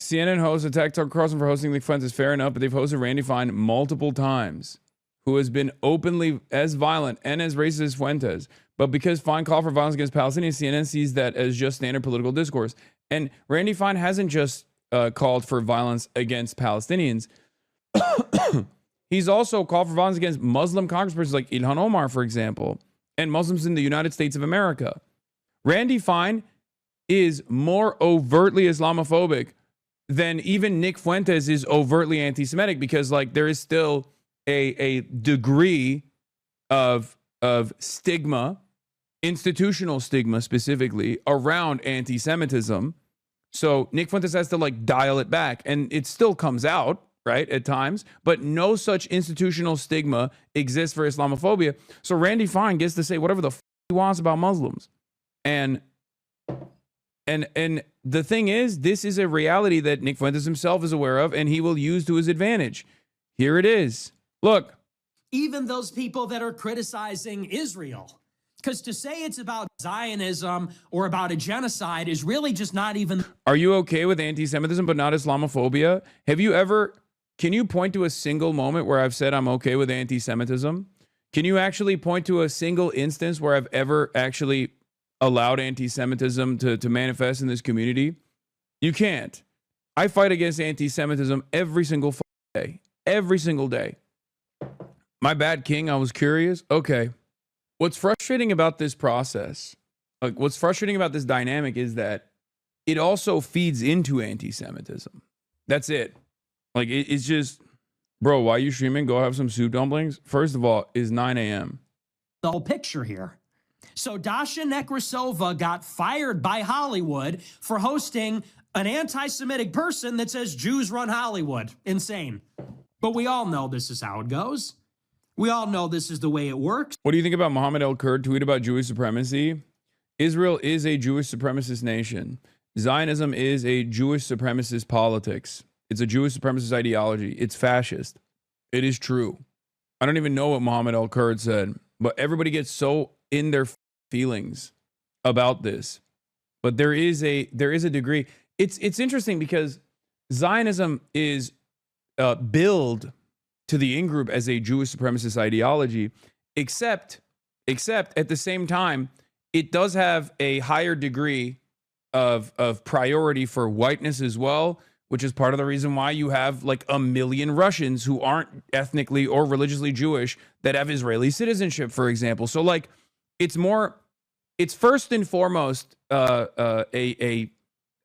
CNN host attacked Tucker Carlson for hosting Nick Fuentes is fair enough, but they've hosted Randy Fine multiple times, who has been openly as violent and as racist as Fuentes. But because Fine called for violence against Palestinians, CNN sees that as just standard political discourse. And Randy Fine hasn't just called for violence against Palestinians. He's also called for violence against Muslim congresspersons like Ilhan Omar, for example, and Muslims in the United States of America. Randy Fine is more overtly Islamophobic than even Nick Fuentes is overtly anti-Semitic, because like there is still a degree of stigma, institutional stigma specifically, around anti-Semitism. So Nick Fuentes has to like dial it back, and it still comes out, right, at times, but no such institutional stigma exists for Islamophobia. So Randy Fine gets to say whatever the he wants about Muslims. And the thing is, this is a reality that Nick Fuentes himself is aware of, and he will use to his advantage. Here it is. Look. Even those people that are criticizing Israel, because to say it's about Zionism or about a genocide is really just not even. Are you okay with anti-Semitism but not Islamophobia? Can you point to a single moment where I've said I'm okay with anti-Semitism? Can you actually point to a single instance where I've ever actually allowed anti-Semitism to manifest in this community? You can't. I fight against anti-Semitism every single day. Every single day. My bad, King. I was curious. Okay. What's frustrating about this process, like what's frustrating about this dynamic, is that it also feeds into anti-Semitism. That's it. Like, it's just, bro, why are you streaming? Go have some soup dumplings. First of all, it's 9 a.m. The whole picture here. So Dasha Nekrasova got fired by Hollywood for hosting an anti-Semitic person that says Jews run Hollywood. Insane. But we all know this is how it goes. We all know this is the way it works. What do you think about Mohammed El-Kurd tweet about Jewish supremacy? Israel is a Jewish supremacist nation. Zionism is a Jewish supremacist politics. It's a Jewish supremacist ideology. It's fascist. It is true. I don't even know what Mohammed El-Kurd said, but everybody gets so in their feelings about this. But there is a degree. It's interesting because Zionism is billed to the in-group as a Jewish supremacist ideology, except at the same time, it does have a higher degree of priority for whiteness as well, which is part of the reason why you have like 1 million Russians who aren't ethnically or religiously Jewish that have Israeli citizenship, for example. So like, it's first and foremost a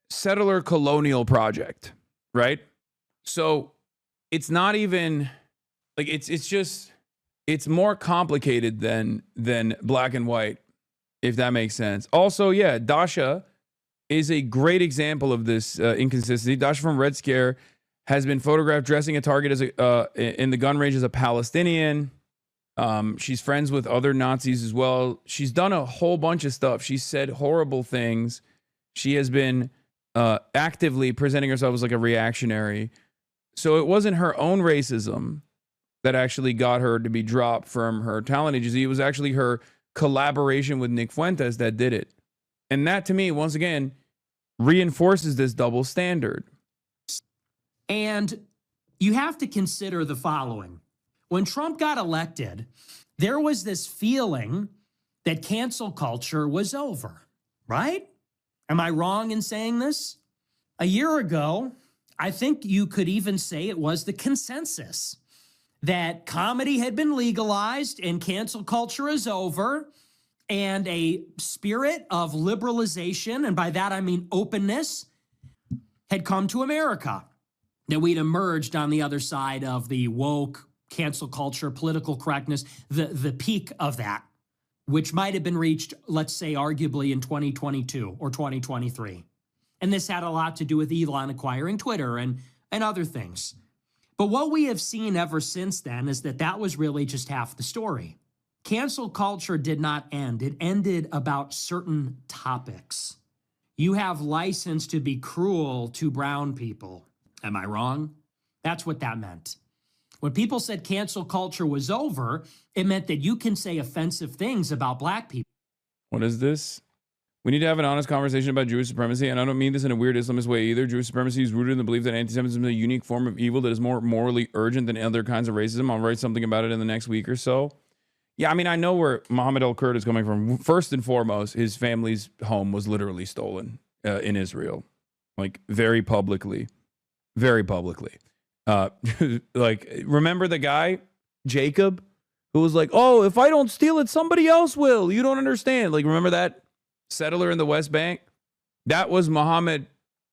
settler colonial project, right? So it's not even like it's more complicated than black and white, if that makes sense. Also, yeah, Dasha is a great example of this inconsistency. Dasha from Red Scare has been photographed dressing a target as in the gun range as a Palestinian. She's friends with other Nazis as well. She's done a whole bunch of stuff. She said horrible things. She has been actively presenting herself as like a reactionary. So it wasn't her own racism that actually got her to be dropped from her talent agency. It was actually her collaboration with Nick Fuentes that did it. And that, to me, once again, reinforces this double standard. And you have to consider the following. When Trump got elected, there was this feeling that cancel culture was over, right? Am I wrong in saying this? A year ago, I think you could even say it was the consensus that comedy had been legalized and cancel culture is over, and a spirit of liberalization, and by that I mean openness, had come to America. That we'd emerged on the other side of the woke, cancel culture, political correctness, the peak of that, which might have been reached, let's say, arguably in 2022 or 2023. And this had a lot to do with Elon acquiring Twitter and other things. But what we have seen ever since then is that was really just half the story. Cancel culture did not end. It ended about certain topics. You have license to be cruel to brown people. Am I wrong? That's what that meant. When people said cancel culture was over, it meant that you can say offensive things about black people. What is this? We need to have an honest conversation about Jewish supremacy, and I don't mean this in a weird Islamist way either. Jewish supremacy is rooted in the belief that anti-Semitism is a unique form of evil that is more morally urgent than other kinds of racism. I'll write something about it in the next week or so. Yeah, I mean, I know where Mohammed El-Kurd is coming from. First and foremost, his family's home was literally stolen in Israel, like very publicly. Very publicly. Like, remember the guy, Jacob, who was like, oh, if I don't steal it, somebody else will. You don't understand. Like, remember that settler in the West Bank? That was Muhammad.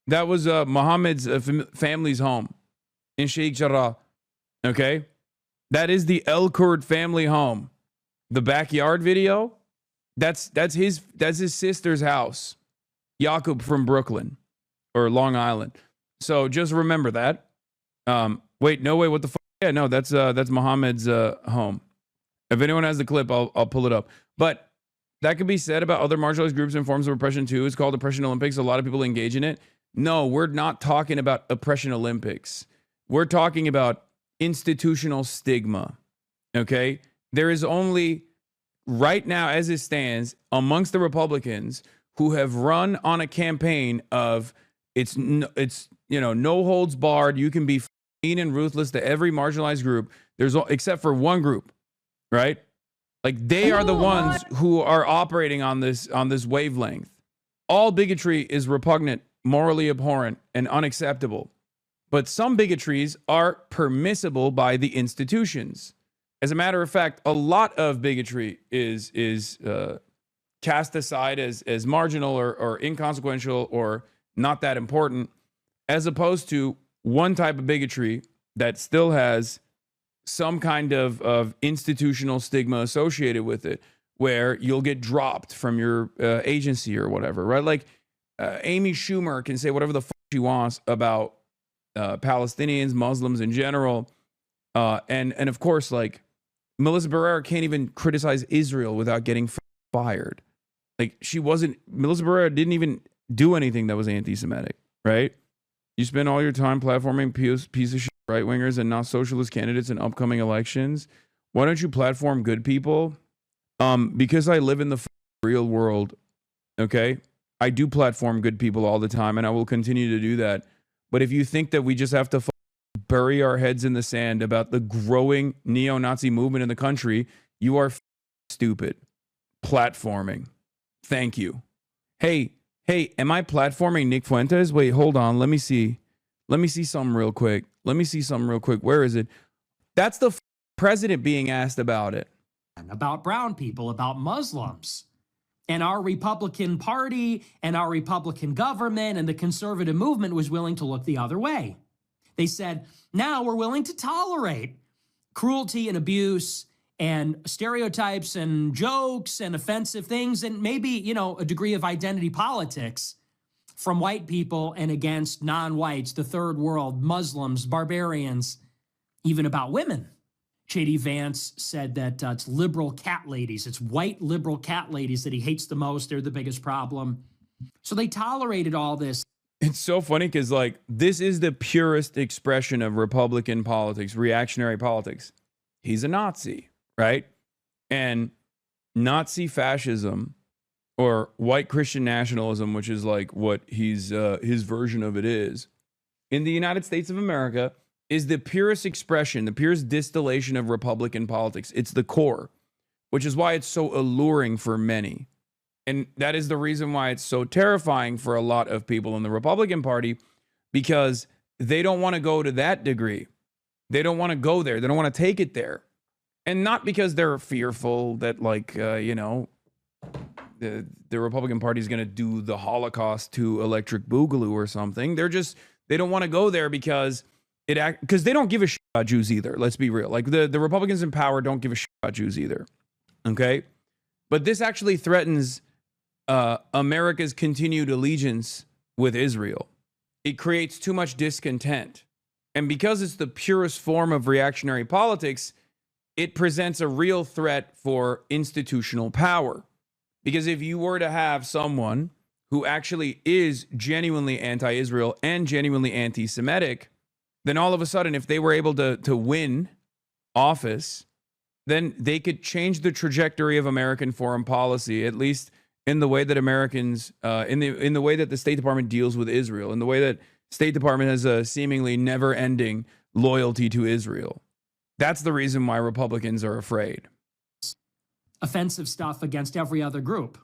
That was Muhammad's family's home in Sheikh Jarrah. Okay? That is the El-Kurd family home. The backyard video, that's his sister's house. Yaqub from Brooklyn or Long Island. So just remember that. Wait, no way. What the fuck? Yeah, no, that's Muhammad's home. If anyone has the clip, I'll pull it up. But that could be said about other marginalized groups and forms of oppression too. It's called Oppression Olympics. A lot of people engage in it. No, we're not talking about Oppression Olympics. We're talking about institutional stigma. Okay? There is only right now, as it stands, amongst the Republicans who have run on a campaign of it's no holds barred. You can be mean and ruthless to every marginalized group. Except for one group, right? Like they are the ones who are operating on this wavelength. All bigotry is repugnant, morally abhorrent, and unacceptable. But some bigotries are permissible by the institutions. As a matter of fact, a lot of bigotry is cast aside as marginal or inconsequential or not that important, as opposed to one type of bigotry that still has some kind of institutional stigma associated with it, where you'll get dropped from your agency or whatever, right? Like Amy Schumer can say whatever the fuck she wants about Palestinians, Muslims in general. And of course, like Melissa Barrera can't even criticize Israel without getting fired. Like Melissa Barrera didn't even do anything that was anti-Semitic, right? You spend all your time platforming piece of shit right-wingers and not socialist candidates in upcoming elections. Why don't you platform good people? Because I live in the real world, okay? I do platform good people all the time, and I will continue to do that. But if you think that we just have to bury our heads in the sand about the growing neo-Nazi movement in the country, you are stupid. Platforming. Thank you. Hey, am I platforming Nick Fuentes? Wait, hold on. Let me see something real quick. Where is it? That's the president being asked about it. About brown people, about Muslims. And our Republican Party and our Republican government and the conservative movement was willing to look the other way. They said, now we're willing to tolerate cruelty and abuse and stereotypes and jokes and offensive things and maybe, a degree of identity politics from white people and against non-whites, the third world, Muslims, barbarians, even about women. J.D. Vance said that it's liberal cat ladies, it's white liberal cat ladies that he hates the most. They're the biggest problem. So they tolerated all this. It's so funny because, like, this is the purest expression of Republican politics, reactionary politics. He's a Nazi, right? And Nazi fascism or white Christian nationalism, which is like what his version of it is, in the United States of America, is the purest expression, the purest distillation of Republican politics. It's the core, which is why it's so alluring for many. And that is the reason why it's so terrifying for a lot of people in the Republican Party, because they don't want to go to that degree. They don't want to go there. They don't want to take it there. And not because they're fearful that, like, the Republican Party is going to do the Holocaust to Electric Boogaloo or something. They don't want to go there because because they don't give a shit about Jews either. Let's be real. Like the Republicans in power don't give a shit about Jews either. Okay. But this actually threatens America's continued allegiance with Israel. It creates too much discontent. And because it's the purest form of reactionary politics, it presents a real threat for institutional power. Because if you were to have someone who actually is genuinely anti-Israel and genuinely anti-Semitic, then all of a sudden, if they were able to win office, then they could change the trajectory of American foreign policy, at least in the way that Americans, in the way that the State Department deals with Israel, in the way that State Department has a seemingly never-ending loyalty to Israel. That's the reason why Republicans are afraid. Offensive stuff against every other group.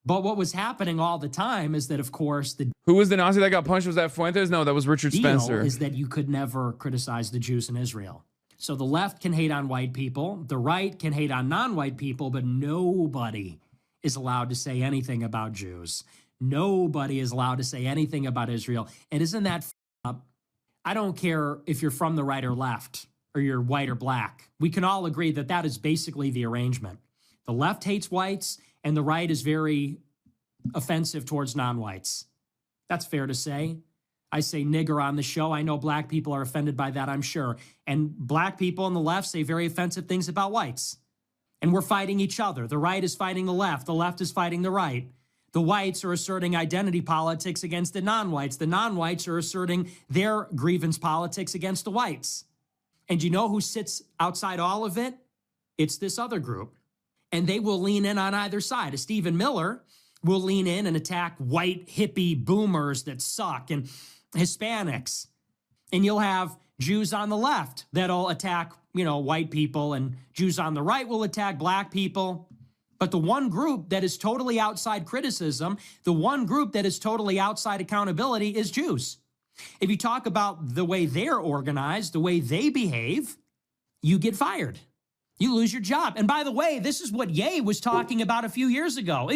But what was happening all the time is that, of course, the Who was the Nazi that got punched? Was that Fuentes? No, that was Richard deal Spencer. is that you could never criticize the Jews in Israel. So the left can hate on white people, the right can hate on non-white people, but nobody is allowed to say anything about Jews. Nobody is allowed to say anything about Israel. And isn't that up? I don't care if you're from the right or left, or you're white or black. We can all agree that that is basically the arrangement. The left hates whites, and the right is very offensive towards non-whites. That's fair to say. I say nigger on the show. I know black people are offended by that, I'm sure. And black people on the left say very offensive things about whites. And we're fighting each other. The right is fighting the left is fighting the right. The whites are asserting identity politics against the non-whites. The non-whites are asserting their grievance politics against the whites. And you know who sits outside all of it? It's this other group. And they will lean in on either side. Stephen Miller will lean in and attack white hippie boomers that suck and Hispanics. And you'll have Jews on the left that'll attack, white people, and Jews on the right will attack black people. But the one group that is totally outside criticism, the one group that is totally outside accountability is Jews. If you talk about the way they're organized, the way they behave, you get fired. You lose your job. And by the way, this is what Ye was talking about a few years ago.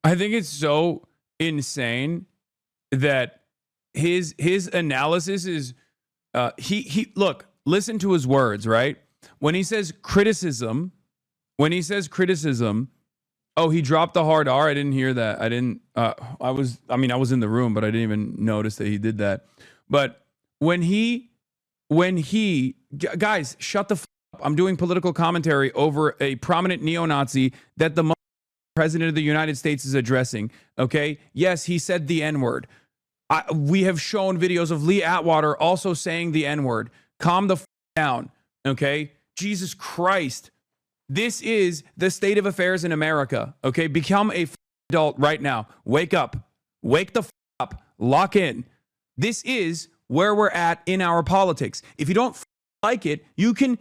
I think it's so insane that his analysis is he look, listen to his words, right? When he says criticism, oh, he dropped the hard R. I didn't hear that. I was in the room, but I didn't even notice that he did that. But when he guys, shut the f up. I'm doing political commentary over a prominent neo-Nazi that the president of the United States is addressing. Okay. Yes, he said the N-word. We have shown videos of Lee Atwater also saying the N-word. Calm the f down. Okay. Jesus Christ. This is the state of affairs in America. Okay. Become a adult right now. Wake up. Wake the f up. Lock in. This is where we're at in our politics. If you don't like it, you can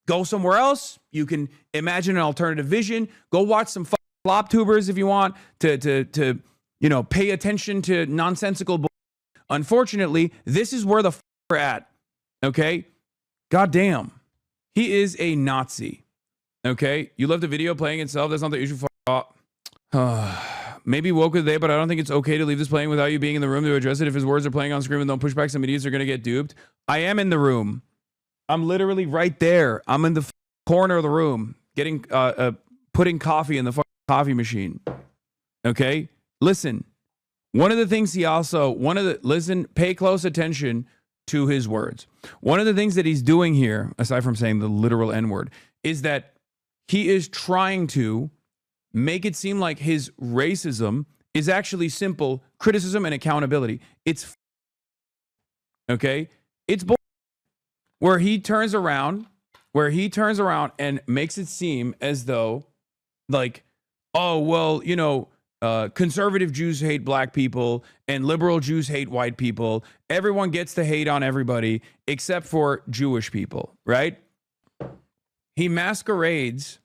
go somewhere else. You can imagine an alternative vision. Go watch some flop tubers if you want to pay attention to nonsensical bull. Unfortunately, this is where the we're at. Okay? Goddamn. He is a Nazi. Okay? You left the video playing itself. That's not the issue. Maybe woke today, but I don't think it's okay to leave this playing without you being in the room to address it. If his words are playing on screen and don't push back, some idiots are going to get duped. I am in the room. I'm literally right there. I'm in the corner of the room getting putting coffee in the coffee machine. Okay? Listen. One of the things pay close attention to his words. One of the things that he's doing here, aside from saying the literal N-word, is that he is trying to make it seem like his racism is actually simple criticism and accountability. It's okay? It's where he turns around and makes it seem as though like, oh, well, conservative Jews hate black people and liberal Jews hate white people. Everyone gets to hate on everybody except for Jewish people, right? He masquerades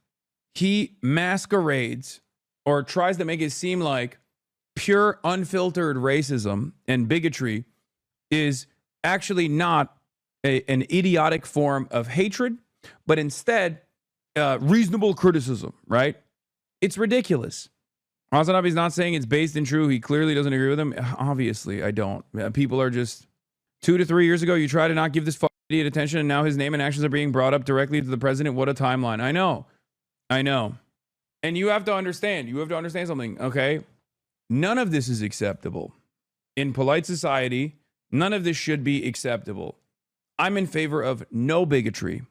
or tries to make it seem like pure unfiltered racism and bigotry is actually not an idiotic form of hatred, but instead reasonable criticism, right? It's ridiculous. Hasan is not saying it's based in true. He clearly doesn't agree with him. Obviously, I don't. People are just 2 to 3 years ago, you try to not give this idiot attention, and now his name and actions are being brought up directly to the president. What a timeline. I know. And you have to understand. You have to understand something, okay? None of this is acceptable. In polite society, none of this should be acceptable. I'm in favor of no bigotry,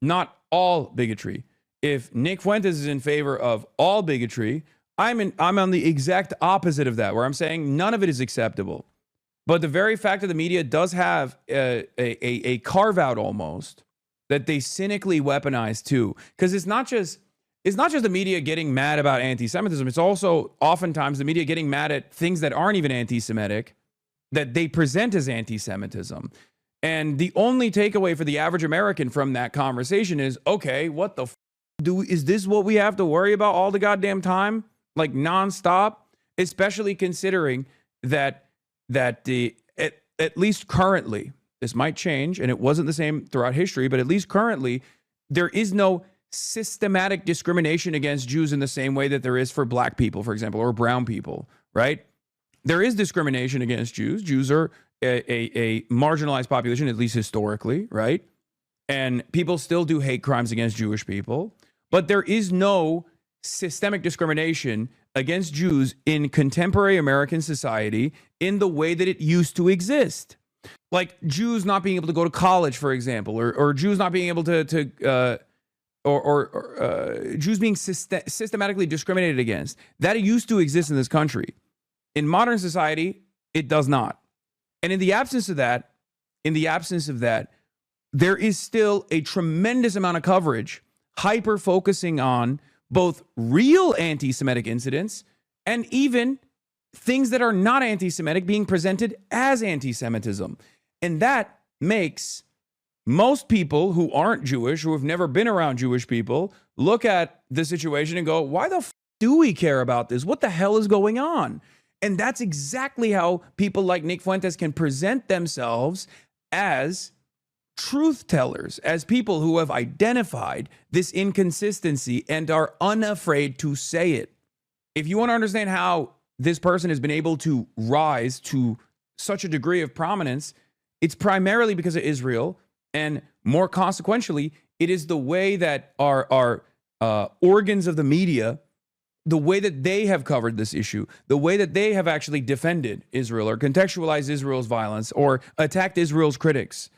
not all bigotry. If Nick Fuentes is in favor of all bigotry, I'm on the exact opposite of that, where I'm saying none of it is acceptable. But the very fact that the media does have a carve out almost that they cynically weaponize too, because it's not just it's not just the media getting mad about anti-Semitism. It's also oftentimes the media getting mad at things that aren't even anti-Semitic, that they present as anti-Semitism. And the only takeaway for the average American from that conversation is, okay, what the is this what we have to worry about all the goddamn time? Like nonstop? Especially considering that at least currently, this might change, and it wasn't the same throughout history, but at least currently, there is no systematic discrimination against Jews in the same way that there is for black people, for example, or brown people, right? There is discrimination against Jews. Jews are a marginalized population, at least historically, right? And people still do hate crimes against Jewish people, but there is no systemic discrimination against Jews in contemporary American society in the way that it used to exist. Like Jews not being able to go to college, for example, or Jews not being able to Jews being systematically discriminated against. That used to exist in this country. In modern society, it does not. And in the absence of that, there is still a tremendous amount of coverage, hyper focusing on both real anti-Semitic incidents and even things that are not anti-Semitic being presented as anti-Semitism. And that makes most people who aren't Jewish, who have never been around Jewish people, look at the situation and go, why the do we care about this? What the hell is going on? And that's exactly how people like Nick Fuentes can present themselves as truth tellers, as people who have identified this inconsistency and are unafraid to say it. If you want to understand how this person has been able to rise to such a degree of prominence, it's primarily because of Israel, and more consequentially, it is the way that our organs of the media, the way that they have covered this issue, the way that they have actually defended Israel or contextualized Israel's violence or attacked Israel's critics.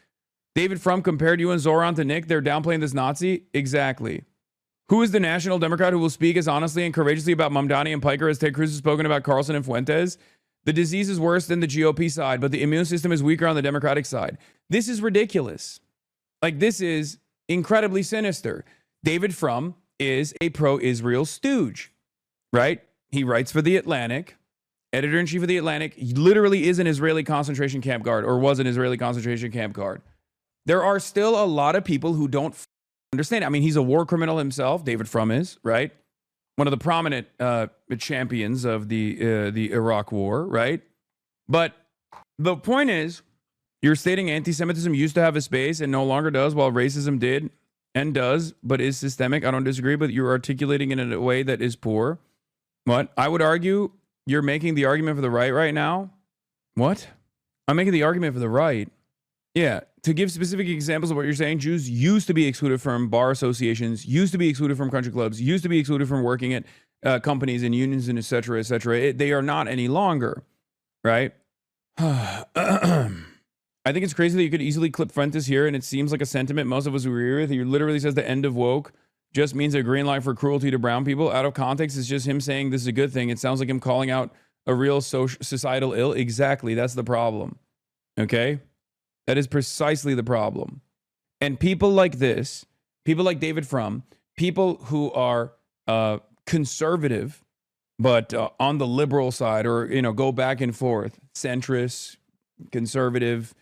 David Frum compared you and Zoran to Nick. They're downplaying this Nazi. Exactly. Who is the national Democrat who will speak as honestly and courageously about Mamdani and Piker as Ted Cruz has spoken about Carlson and Fuentes? The disease is worse than the GOP side, but the immune system is weaker on the Democratic side. This is ridiculous. Like, this is incredibly sinister. David Frum is a pro-Israel stooge, right? He writes for The Atlantic. Editor-in-chief of The Atlantic. He literally is an Israeli concentration camp guard, or was an Israeli concentration camp guard. There are still a lot of people who don't understand. I mean, he's a war criminal himself. David Frum is, right? One of the prominent champions of the Iraq War, right? But the point is, you're stating anti-Semitism used to have a space and no longer does, while racism did and does, but is systemic. I don't disagree, but you're articulating it in a way that is poor. What? I would argue you're making the argument for the right now. What? I'm making the argument for the right. Yeah, to give specific examples of what you're saying, Jews used to be excluded from bar associations, used to be excluded from country clubs, used to be excluded from working at companies and unions and et cetera, et cetera. They are not any longer, right? I think it's crazy that you could easily clip Fuentes here, and it seems like a sentiment most of us agree with. He literally says the end of woke just means a green light for cruelty to brown people. Out of context, it's just him saying this is a good thing. It sounds like him calling out a real societal ill. Exactly, that's the problem, okay? That is precisely the problem. And people like this, people like David Frum, people who are conservative, but on the liberal side, or, you know, go back and forth, centrist, conservative,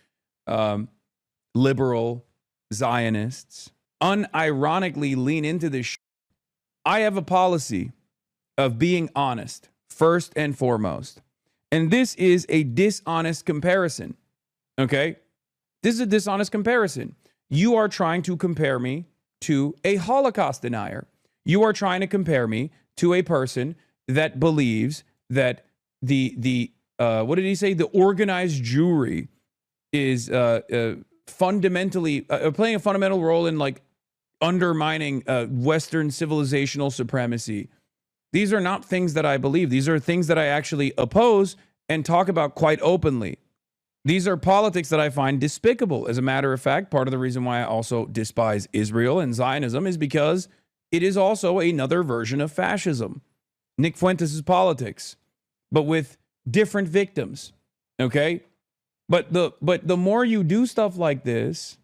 liberal, Zionists, unironically lean into this. I have a policy of being honest, first and foremost. And this is a dishonest comparison, okay? This is a dishonest comparison. You are trying to compare me to a Holocaust denier. You are trying to compare me to a person that believes that the what did he say? The organized Jewry is fundamentally playing a fundamental role in like undermining Western civilizational supremacy. These are not things that I believe. These are things that I actually oppose and talk about quite openly. These are politics that I find despicable. As a matter of fact, part of the reason why I also despise Israel and Zionism is because it is also another version of fascism. Nick Fuentes' politics, but with different victims, okay? But the more you do stuff like this,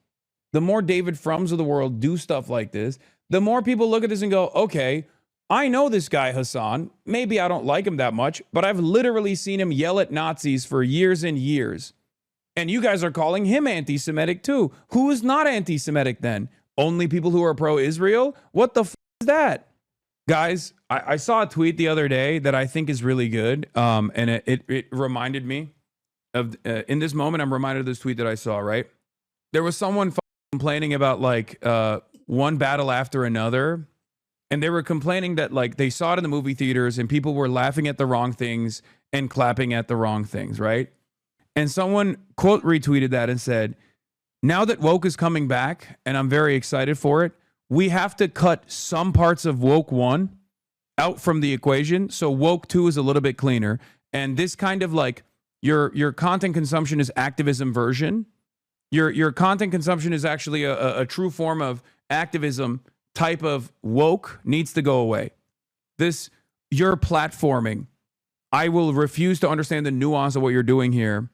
the more David Frums of the world do stuff like this, the more people look at this and go, okay, I know this guy, Hasan. Maybe I don't like him that much, but I've literally seen him yell at Nazis for years and years. And you guys are calling him anti-Semitic too. Who is not anti-Semitic then? Only people who are pro-Israel? What the f is that? Guys, I saw a tweet the other day that I think is really good. And it reminded me of, in this moment, I'm reminded of this tweet that I saw, right? There was someone complaining about like one battle after another. And they were complaining that like they saw it in the movie theaters and people were laughing at the wrong things and clapping at the wrong things, right? And someone quote retweeted that and said, now that woke is coming back and I'm very excited for it, we have to cut some parts of woke 1 out from the equation. So woke 2 is a little bit cleaner. And this kind of like your content consumption is activism version. Your content consumption is actually a true form of activism type of woke needs to go away. You're platforming. I will refuse to understand the nuance of what you're doing here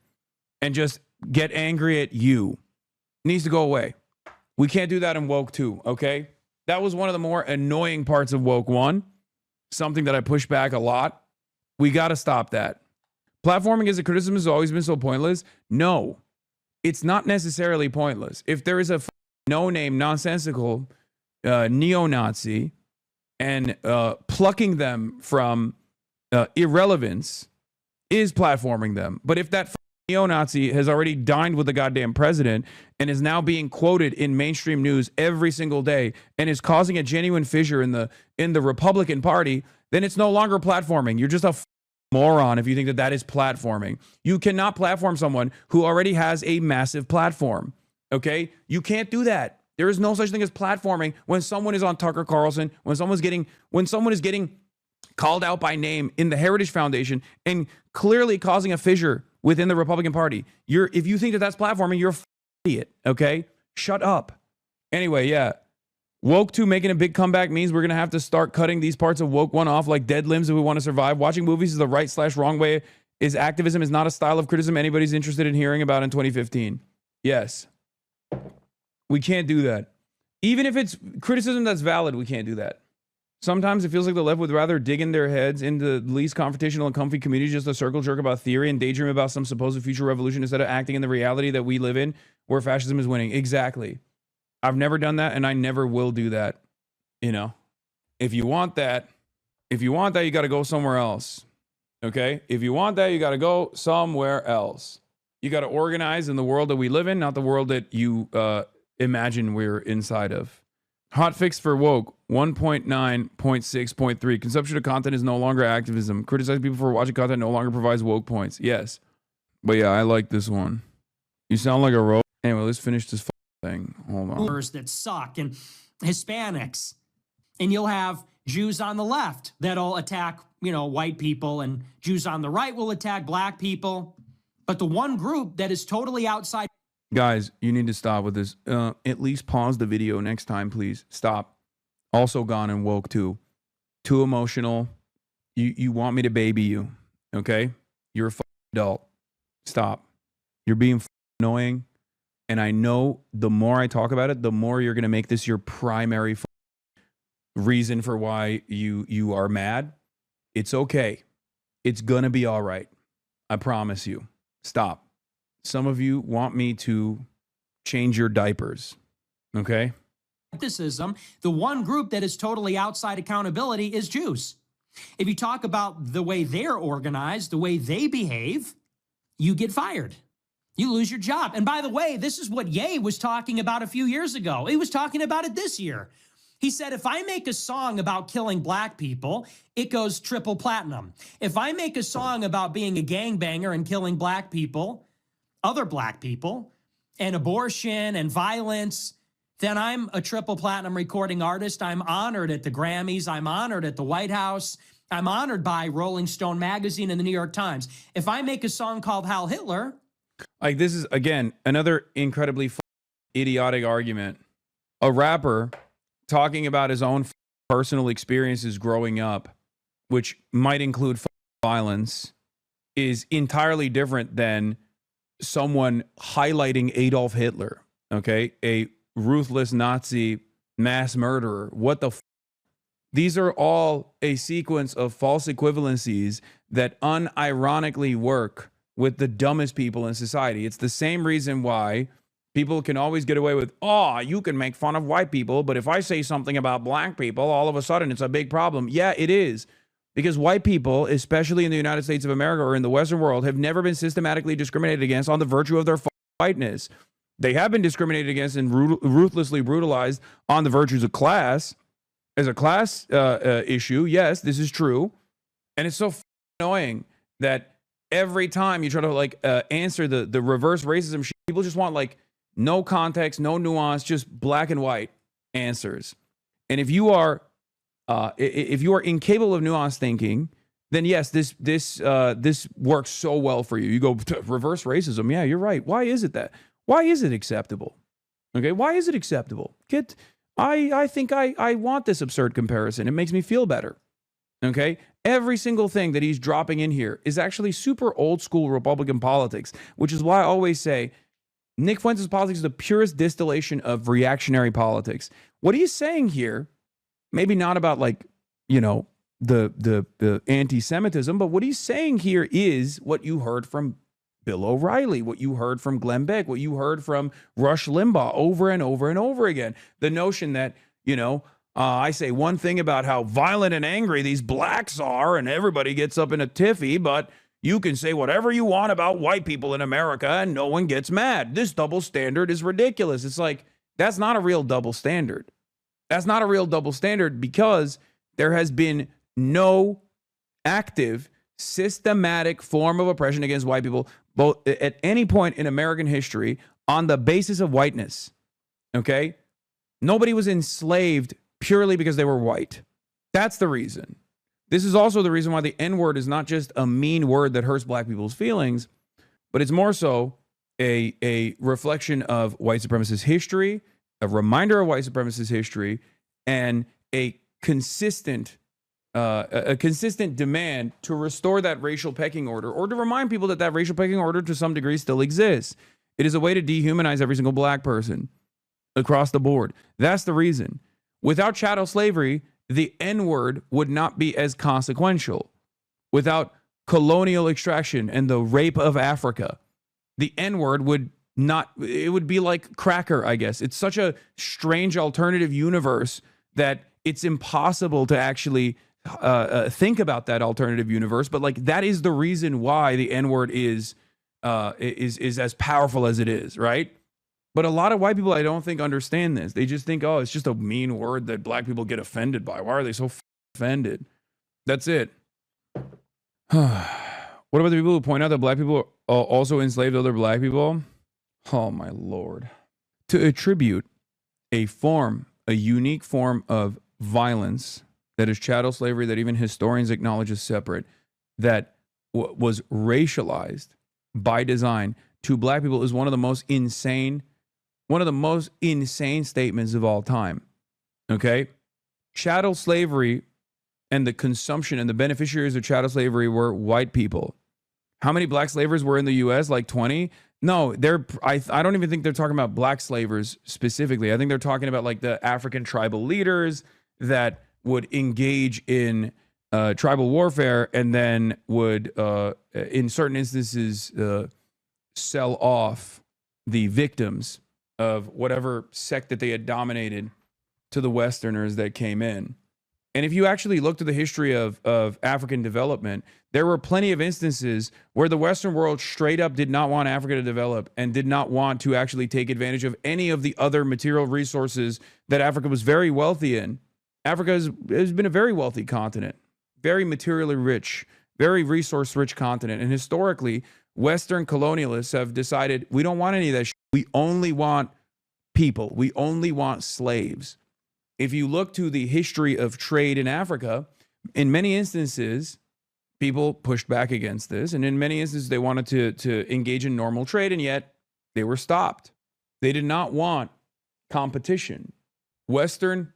and just get angry at you. Needs to go away. We can't do that in woke 2, okay? That was one of the more annoying parts of woke 1. Something that I push back a lot. We got to stop that. Platforming as a criticism has always been so pointless. No, it's not necessarily pointless. If there is a no-name, nonsensical neo-Nazi and plucking them from irrelevance is platforming them. But if that neo-Nazi has already dined with the goddamn president and is now being quoted in mainstream news every single day and is causing a genuine fissure in the Republican Party, then it's no longer platforming. You're just a moron if you think that that is platforming. You cannot platform someone who already has a massive platform. Okay? You can't do that. There is no such thing as platforming when someone is on Tucker Carlson, when someone is getting called out by name in the Heritage Foundation and clearly causing a fissure within the Republican Party. If you think that that's platforming, you're an idiot, okay? Shut up. Anyway, yeah. Woke 2 making a big comeback means we're going to have to start cutting these parts of woke 1 off like dead limbs if we want to survive. Watching movies is the right/wrong way. Activism is not a style of criticism anybody's interested in hearing about in 2015. Yes. We can't do that. Even if it's criticism that's valid, we can't do that. Sometimes it feels like the left would rather dig in their heads into the least confrontational and comfy communities, just a circle jerk about theory and daydream about some supposed future revolution instead of acting in the reality that we live in where fascism is winning. Exactly. I've never done that and I never will do that. You know, if you want that, you got to go somewhere else. Okay. If you want that, you got to go somewhere else. You got to organize in the world that we live in, not the world that you imagine we're inside of. Hot fix for woke 1.9.6.3. Consumption of content is no longer activism. Criticizing people for watching content no longer provides woke points. Yes. But yeah, I like this one. You sound like a robot. Anyway, let's finish this thing. Hold on. That suck and Hispanics. And you'll have Jews on the left that'll attack, white people, and Jews on the right will attack black people. But the one group that is totally outside. Guys, you need to stop with this. At least pause the video next time, please. Stop. Also gone and woke too. Too emotional. You want me to baby you. Okay? You're a adult. Stop. You're being annoying. And I know the more I talk about it, the more you're going to make this your primary reason for why you are mad. It's okay. It's going to be all right. I promise you. Stop. Some of you want me to change your diapers. Okay? Leftism, the one group that is totally outside accountability is Jews. If you talk about the way they're organized, the way they behave, you get fired. You lose your job. And by the way, this is what Ye was talking about a few years ago. He was talking about it this year. He said, if I make a song about killing black people, it goes triple platinum. If I make a song about being a gangbanger and killing black people, other black people, and abortion and violence, then I'm a triple platinum recording artist. I'm honored at the Grammys. I'm honored at the White House. I'm honored by Rolling Stone magazine and the New York Times. If I make a song called Heil Hitler. Like, this is, again, another incredibly idiotic argument. A rapper talking about his own personal experiences growing up, which might include violence, is entirely different than someone highlighting Adolf Hitler, okay? A ruthless Nazi mass murderer. What the These are all a sequence of false equivalencies that unironically work with the dumbest people in society. It's the same reason why people can always get away with, oh, you can make fun of white people, but if I say something about black people, all of a sudden it's a big problem. Yeah, it is. Because white people, especially in the United States of America or in the Western world, have never been systematically discriminated against on the virtue of their whiteness. They have been discriminated against and ruthlessly brutalized on the virtues of class. As a class issue, yes, this is true. And it's so annoying that every time you try to like answer the reverse racism shit, people just want like no context, no nuance, just black and white answers. And if you are incapable of nuanced thinking, then yes, this works so well for you. You go reverse racism. Yeah, you're right. Why is it that? Why is it acceptable? Okay, why is it acceptable? I think I want this absurd comparison. It makes me feel better. Okay, every single thing that he's dropping in here is actually super old school Republican politics, which is why I always say Nick Fuentes' politics is the purest distillation of reactionary politics. What he's saying here, maybe not about like, you know, the anti-Semitism, but what he's saying here is what you heard from Bill O'Reilly, what you heard from Glenn Beck, what you heard from Rush Limbaugh over and over and over again. The notion that, you know, I say one thing about how violent and angry these blacks are and everybody gets up in a tiffy, but you can say whatever you want about white people in America and no one gets mad. This double standard is ridiculous. It's like, that's not a real double standard. That's not a real double standard because there has been no active, systematic form of oppression against white people, both at any point in American history, on the basis of whiteness. Okay? Nobody was enslaved purely because they were white. That's the reason. This is also the reason why the N-word is not just a mean word that hurts black people's feelings, but it's more so a reflection of white supremacist history, a reminder of white supremacist history, and a consistent demand to restore that racial pecking order, or to remind people that that racial pecking order to some degree still exists. It is a way to dehumanize every single black person across the board. That's the reason. Without chattel slavery, the N-word would not be as consequential. Without colonial extraction and the rape of Africa, the N-word would not, it would be like cracker, I guess. It's such a strange alternative universe that it's impossible to actually think about that alternative universe. But like, that is the reason why the N-word is as powerful as it is, right? But a lot of white people, I don't think, understand this. They just think, oh, it's just a mean word that black people get offended by. Why are they so offended? That's it. What about the people who point out that black people also enslaved other black people? Oh, my Lord. To attribute a unique form of violence that is chattel slavery, that even historians acknowledge as separate, that was racialized by design to black people is one of the most insane statements of all time. Okay? Chattel slavery and the consumption and the beneficiaries of chattel slavery were white people. How many black slavers were in the US? Like 20? No, I don't even think they're talking about black slavers specifically. I think they're talking about like the African tribal leaders that would engage in tribal warfare and then would, in certain instances, sell off the victims of whatever sect that they had dominated to the Westerners that came in. And if you actually look to the history of African development, there were plenty of instances where the Western world straight up did not want Africa to develop and did not want to actually take advantage of any of the other material resources that Africa was very wealthy in. Africa has been a very wealthy continent, very materially rich, very resource-rich continent. And historically, Western colonialists have decided, we don't want any of that shit. We only want people. We only want slaves. If you look to the history of trade in Africa, in many instances, people pushed back against this. And in many instances, they wanted to engage in normal trade, and yet they were stopped. They did not want competition. Western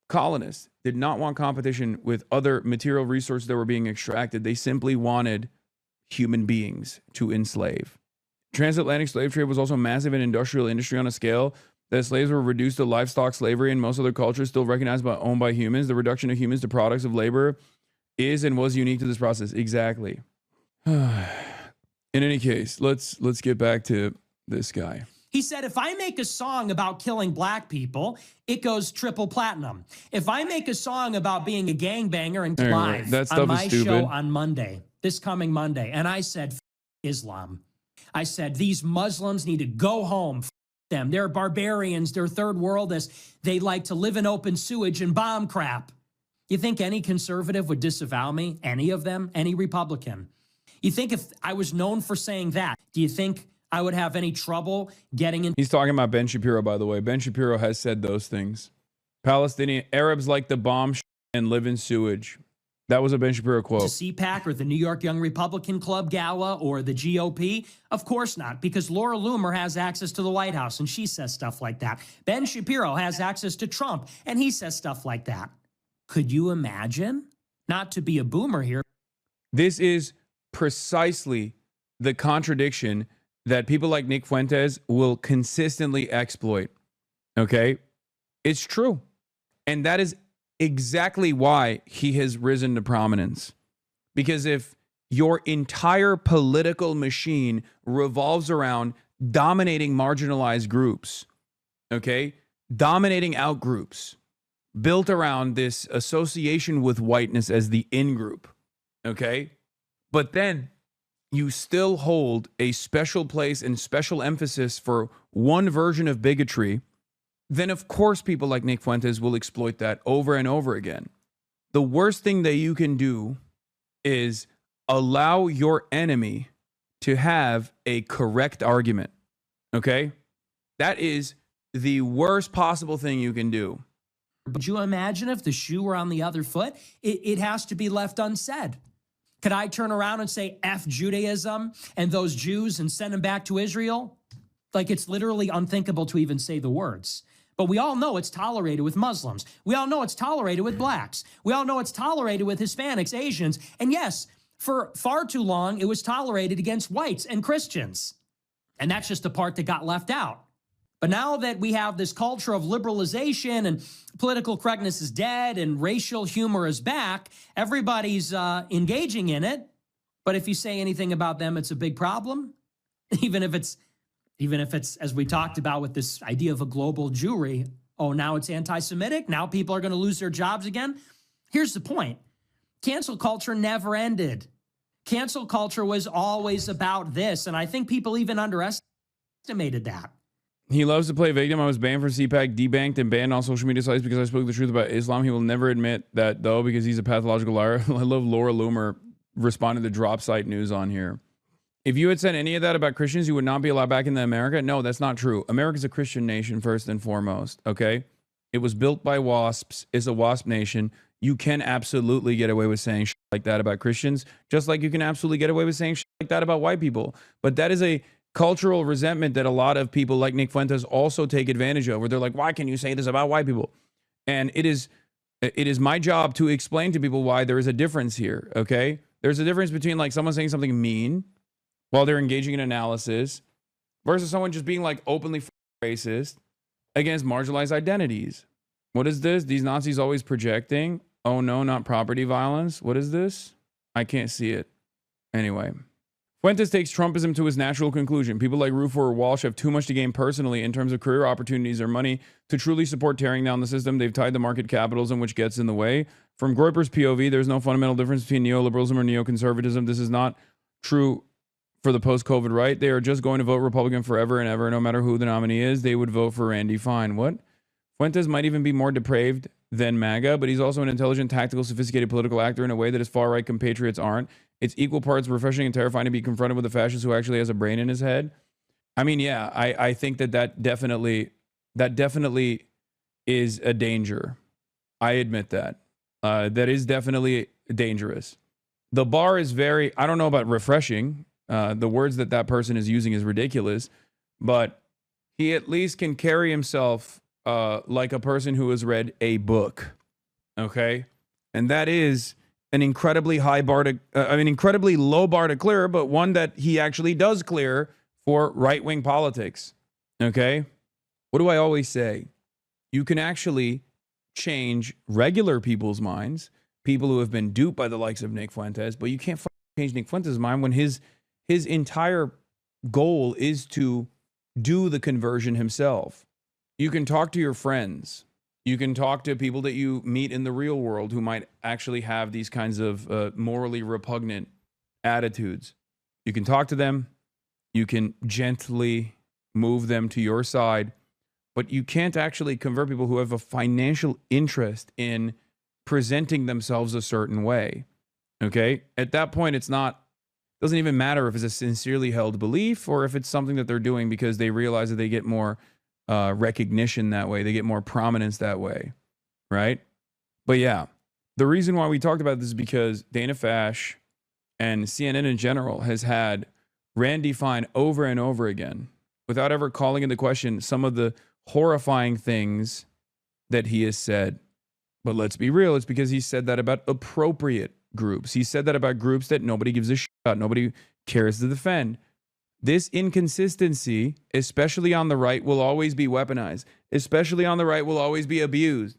colonists did not want competition with other material resources that were being extracted. They simply wanted human beings to enslave. Transatlantic slave trade was also massive in industrial industry on a scale that slaves were reduced to livestock slavery and most other cultures still recognized by owned by humans. The reduction of humans to products of labor is and was unique to this process. Exactly. In any case, let's get back to this guy. He said, if I make a song about killing black people, it goes triple platinum. If I make a song about being a gangbanger and live on my show on Monday, this coming Monday, and I said, Islam. I said, these Muslims need to go home. Them. They're barbarians. They're third worldists. They like to live in open sewage and bomb crap. You think any conservative would disavow me? Any of them? Any Republican? You think if I was known for saying that, do you think I would have any trouble getting in? He's talking about Ben Shapiro, by the way. Ben Shapiro has said those things. Palestinian Arabs like to bomb and live in sewage. That was a Ben Shapiro quote. To CPAC or the New York Young Republican Club Gala or the GOP? Of course not, because Laura Loomer has access to the White House and she says stuff like that. Ben Shapiro has access to Trump and he says stuff like that. Could you imagine? Not to be a boomer here. This is precisely the contradiction that people like Nick Fuentes will consistently exploit. Okay? It's true. And that is exactly why he has risen to prominence. Because if your entire political machine revolves around dominating marginalized groups, okay, dominating out groups, built around this association with whiteness as the in group, okay, but then you still hold a special place and special emphasis for one version of bigotry, then of course people like Nick Fuentes will exploit that over and over again. The worst thing that you can do is allow your enemy to have a correct argument, okay? That is the worst possible thing you can do. Would you imagine if the shoe were on the other foot? It has to be left unsaid. Could I turn around and say F Judaism and those Jews and send them back to Israel? Like, it's literally unthinkable to even say the words. But we all know it's tolerated with Muslims. We all know it's tolerated with blacks. We all know it's tolerated with Hispanics, Asians. And yes, for far too long, it was tolerated against whites and Christians. And that's just the part that got left out. But now that we have this culture of liberalization and political correctness is dead and racial humor is back, everybody's engaging in it. But if you say anything about them, it's a big problem. Even if it's, as we talked about with this idea of a global Jewry, oh, now it's anti-Semitic. Now people are going to lose their jobs again. Here's the point. Cancel culture never ended. Cancel culture was always about this. And I think people even underestimated that. He loves to play victim. I was banned from CPAC, debanked, and banned on social media sites because I spoke the truth about Islam. He will never admit that, though, because he's a pathological liar. I love Laura Loomer responding to drop site news on here. If you had said any of that about Christians, you would not be allowed back into America. No, that's not true. America's a Christian nation first and foremost, okay? It was built by WASPs. It's a WASP nation. You can absolutely get away with saying shit like that about Christians, just like you can absolutely get away with saying shit like that about white people. But that is a cultural resentment that a lot of people like Nick Fuentes also take advantage of, where they're like, why can you say this about white people? And it is my job to explain to people why there is a difference here, okay? There's a difference between like someone saying something mean while they're engaging in analysis versus someone just being like openly racist against marginalized identities. What is this? These Nazis always projecting? Oh no, not property violence. What is this? I can't see it. Anyway. Fuentes takes Trumpism to his natural conclusion. People like Rufo or Walsh have too much to gain personally in terms of career opportunities or money to truly support tearing down the system. They've tied the market capitalism, which gets in the way. From Groyper's POV, there's no fundamental difference between neoliberalism or neoconservatism. This is not true for the post-COVID right. They are just going to vote Republican forever and ever. No matter who the nominee is, they would vote for Randy Fine. What? Fuentes might even be more depraved than MAGA, but he's also an intelligent, tactical, sophisticated political actor in a way that his far-right compatriots aren't. It's equal parts refreshing and terrifying to be confronted with a fascist who actually has a brain in his head. I mean, yeah, I think that definitely is a danger. I admit that. That is definitely dangerous. The bar is very, I don't know about refreshing. The words that person is using is ridiculous, but he at least can carry himself like a person who has read a book. Okay? And that is an incredibly high bar to, incredibly low bar to clear, but one that he actually does clear for right-wing politics. Okay? What do I always say? You can actually change regular people's minds, people who have been duped by the likes of Nick Fuentes, but you can't change Nick Fuentes' mind when his entire goal is to do the conversion himself. You can talk to your friends. You can talk to people that you meet in the real world who might actually have these kinds of morally repugnant attitudes. You can talk to them. You can gently move them to your side, but you can't actually convert people who have a financial interest in presenting themselves a certain way. Okay? At that point, doesn't even matter if it's a sincerely held belief or if it's something that they're doing because they realize that they get more recognition that way. They get more prominence that way. Right? But yeah, the reason why we talked about this is because Dana Fash and CNN in general has had Randy Fine over and over again without ever calling into question some of the horrifying things that he has said. But let's be real, it's because he said that about appropriate groups. He said that about groups that nobody gives a shit about, nobody cares to defend. This inconsistency, especially on the right, will always be weaponized. Especially on the right, will always be abused.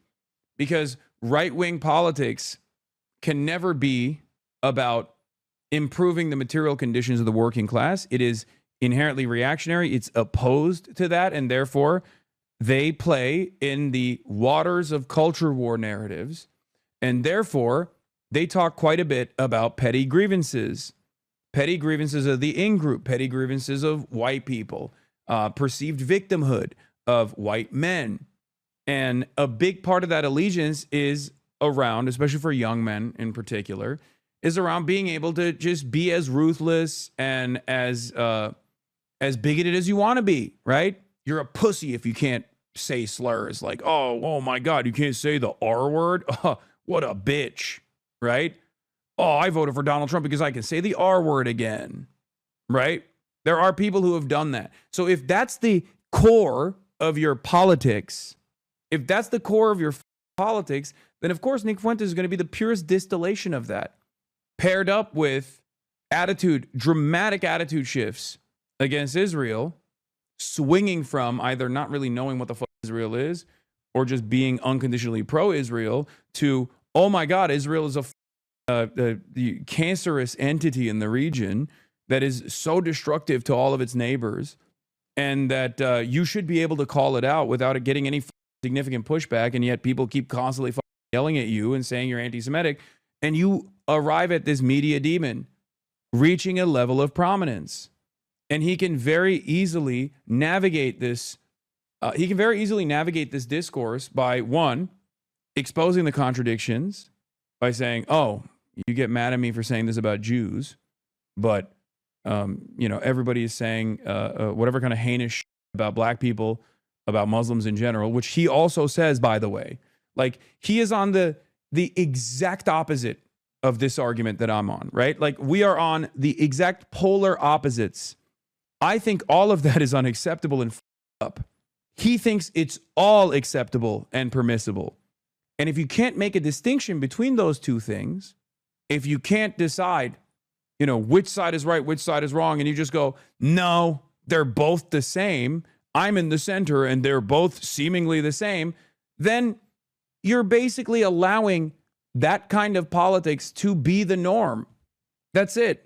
Because right-wing politics can never be about improving the material conditions of the working class. It is inherently reactionary. It's opposed to that, and therefore they play in the waters of culture war narratives, and therefore they talk quite a bit about petty grievances of the in-group, petty grievances of white people, perceived victimhood of white men. And a big part of that allegiance is around, especially for young men in particular, is around being able to just be as ruthless and as bigoted as you want to be, right? You're a pussy if you can't say slurs like, oh my God, you can't say the R word? Oh, what a bitch, right? Oh, I voted for Donald Trump because I can say the R word again, right? There are people who have done that. So if that's the core of your politics, then of course Nick Fuentes is going to be the purest distillation of that, paired up with dramatic attitude shifts against Israel, swinging from either not really knowing what the fuck Israel is or just being unconditionally pro-Israel to, oh my God, Israel is the cancerous entity in the region that is so destructive to all of its neighbors, and that you should be able to call it out without it getting any significant pushback, and yet people keep constantly yelling at you and saying you're anti-Semitic, and you arrive at this media demon reaching a level of prominence. And he can very easily navigate this. Discourse by, one, exposing the contradictions by saying, "Oh, you get mad at me for saying this about Jews, but everybody is saying whatever kind of heinous shit about black people, about Muslims in general," which he also says, by the way. Like, he is on the exact opposite of this argument that I'm on, right? Like, we are on the exact polar opposites. I think all of that is unacceptable and up. He thinks it's all acceptable and permissible. And if you can't make a distinction between those two things, if you can't decide, which side is right, which side is wrong, and you just go, no, they're both the same, I'm in the center and they're both seemingly the same, then you're basically allowing that kind of politics to be the norm. That's it.